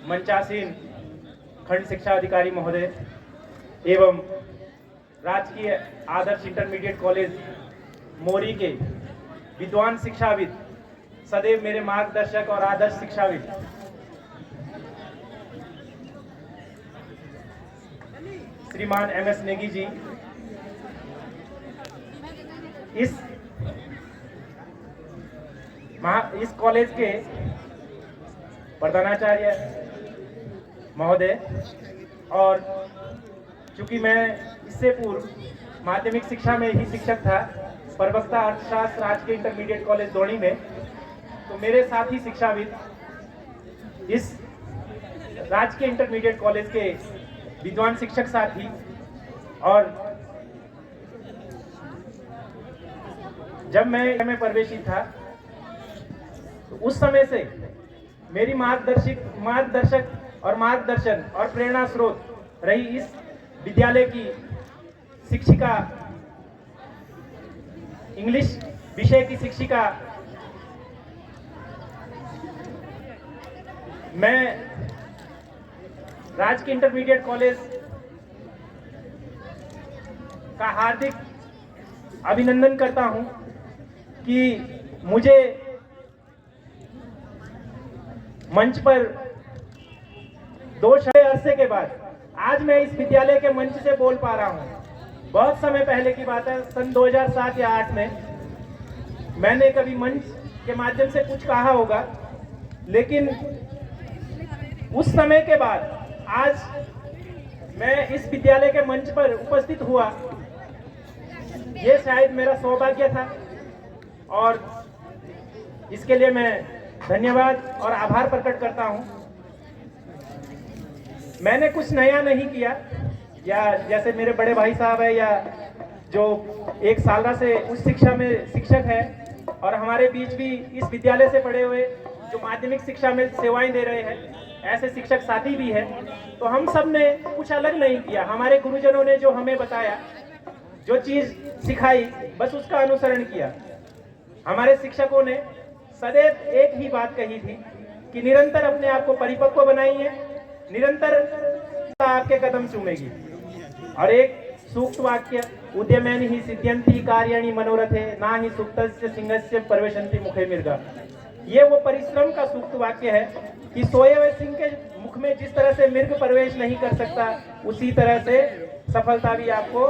मंचासीन खंड शिक्षा अधिकारी महोदय एवं राजकीय आदर्श इंटरमीडिएट कॉलेज मोरी के विद्वान शिक्षाविद, सदैव मेरे मार्गदर्शक और आदर्श शिक्षाविद, श्रीमान एम.एस. नेगी जी, इस कॉलेज के प्रधानाचार्य महोदय, और चूंकि मैं इससे पूर्व माध्यमिक शिक्षा में ही शिक्षक था, प्रवक्ता अर्थशास्त्र राजकीय इंटरमीडिएट कॉलेज दौड़ी में, तो मेरे साथी शिक्षाविद इस राजकीय इंटरमीडिएट कॉलेज के विद्वान शिक्षक साथी, और जब मैं प्रवेशी था तो उस समय से मेरी मार्गदर्शक और मार्गदर्शन और प्रेरणा स्रोत रही इस विद्यालय की शिक्षिका, इंग्लिश विषय की शिक्षिका। मैं राजकीय इंटरमीडिएट कॉलेज का हार्दिक अभिनंदन करता हूं कि मुझे मंच पर 2 अरसे के बाद आज मैं इस विद्यालय के मंच से बोल पा रहा हूं। बहुत समय पहले की बात है, सन 2007 या 8 में मैंने कभी मंच के माध्यम से कुछ कहा होगा, लेकिन उस समय के बाद आज मैं इस विद्यालय के मंच पर उपस्थित हुआ, ये शायद मेरा सौभाग्य था, और इसके लिए मैं धन्यवाद और आभार प्रकट करता हूं। मैंने कुछ नया नहीं किया, या जैसे मेरे बड़े भाई साहब है, या जो 1 साल से उच्च शिक्षा में शिक्षक है, और हमारे बीच भी इस विद्यालय से पढ़े हुए जो माध्यमिक शिक्षा में सेवाएं दे रहे हैं, ऐसे शिक्षक साथी भी हैं। तो हम सब ने कुछ अलग नहीं किया। हमारे गुरुजनों ने जो हमें बताया, जो चीज़ सिखाई, बस उसका अनुसरण किया। हमारे शिक्षकों ने सदैव एक ही बात कही थी कि निरंतर अपने आप को परिपक्व बनाइए, निरंतर आपके कदम चूमेगी। और एक सूक्त वाक्य, उद्यमेन ही सिद्ध्यन्ति कार्याणि मनोरथे ना ही सुप्तस्य सिंहस्य प्रवेशन्ति मुखे मृगा। ये वो परिश्रम का सूक्त वाक्य है कि सोए हुए सिंह के मुख में जिस तरह से मृग प्रवेश नहीं कर सकता, उसी तरह से सफलता भी आपको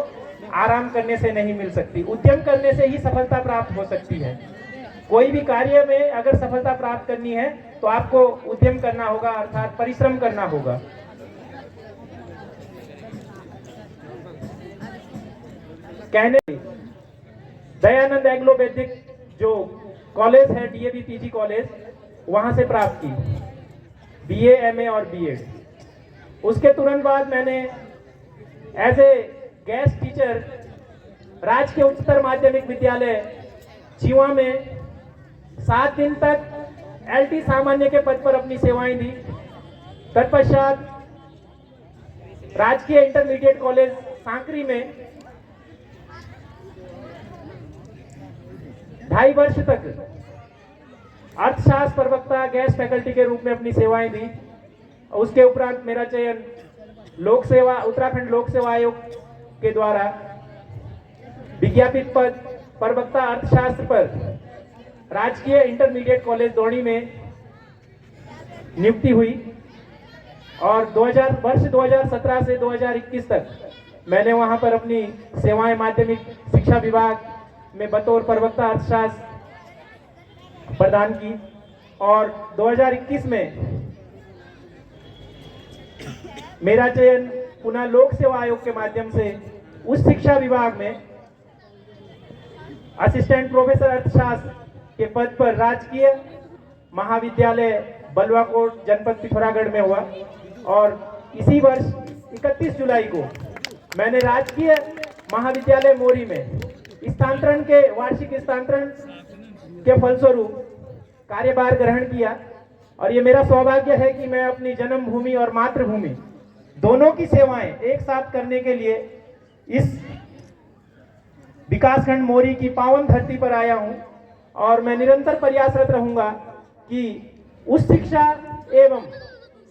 आराम करने से नहीं मिल सकती, उद्यम करने से ही सफलता प्राप्त हो सकती है। कोई भी कार्य में अगर सफलता प्राप्त करनी है तो आपको उद्यम करना होगा, अर्थात परिश्रम करना होगा। कहने दयानंद एग्लो वैदिक जो कॉलेज है, डीएवी पीजी कॉलेज, वहां से प्राप्त की बीए, एमए और बीएड। उसके तुरंत बाद मैंने एज ए गेस्ट टीचर राजकीय उच्चतर माध्यमिक विद्यालय जीवा में 7 दिन तक एलटी सामान्य के पद पर अपनी सेवाएं दी। तत्पश्चात राजकीय इंटरमीडिएट कॉलेज सांकरी में 2.5 वर्ष तक अर्थशास्त्र प्रवक्ता गेस्ट फैकल्टी के रूप में अपनी सेवाएं दी। उसके उपरांत मेरा चयन लोक सेवा, उत्तराखंड लोक सेवा आयोग के द्वारा विज्ञापित पद प्रवक्ता अर्थशास्त्र पर राजकीय इंटरमीडिएट कॉलेज दौड़ी में नियुक्ति हुई, और वर्ष 2017 से 2021 तक मैंने वहां पर अपनी सेवाएं माध्यमिक शिक्षा विभाग में बतौर प्रवक्ता अर्थशास्त्र प्रदान की। और 2021 में मेरा चयन पुनः लोक सेवा आयोग के माध्यम से उस शिक्षा विभाग में असिस्टेंट प्रोफेसर अर्थशास्त्र के पद पर राजकीय महाविद्यालय बलवाकोट जनपद पिथौरागढ़ में हुआ। और इसी वर्ष 31 जुलाई को मैंने राजकीय महाविद्यालय मोरी में स्थानांतरण के वार्षिक स्थानांतरण के फलस्वरूप कार्यभार ग्रहण किया। और ये मेरा सौभाग्य है कि मैं अपनी जन्मभूमि और मातृभूमि दोनों की सेवाएं एक साथ करने के लिए इस विकासखंड मोरी की पावन धरती पर आया हूं। और मैं निरंतर प्रयासरत रहूंगा कि उच्च शिक्षा एवं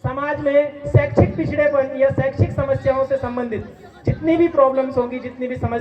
समाज में शैक्षिक पिछड़ेपन या शैक्षिक समस्याओं से संबंधित जितनी भी प्रॉब्लम्स होंगी, जितनी भी समस्या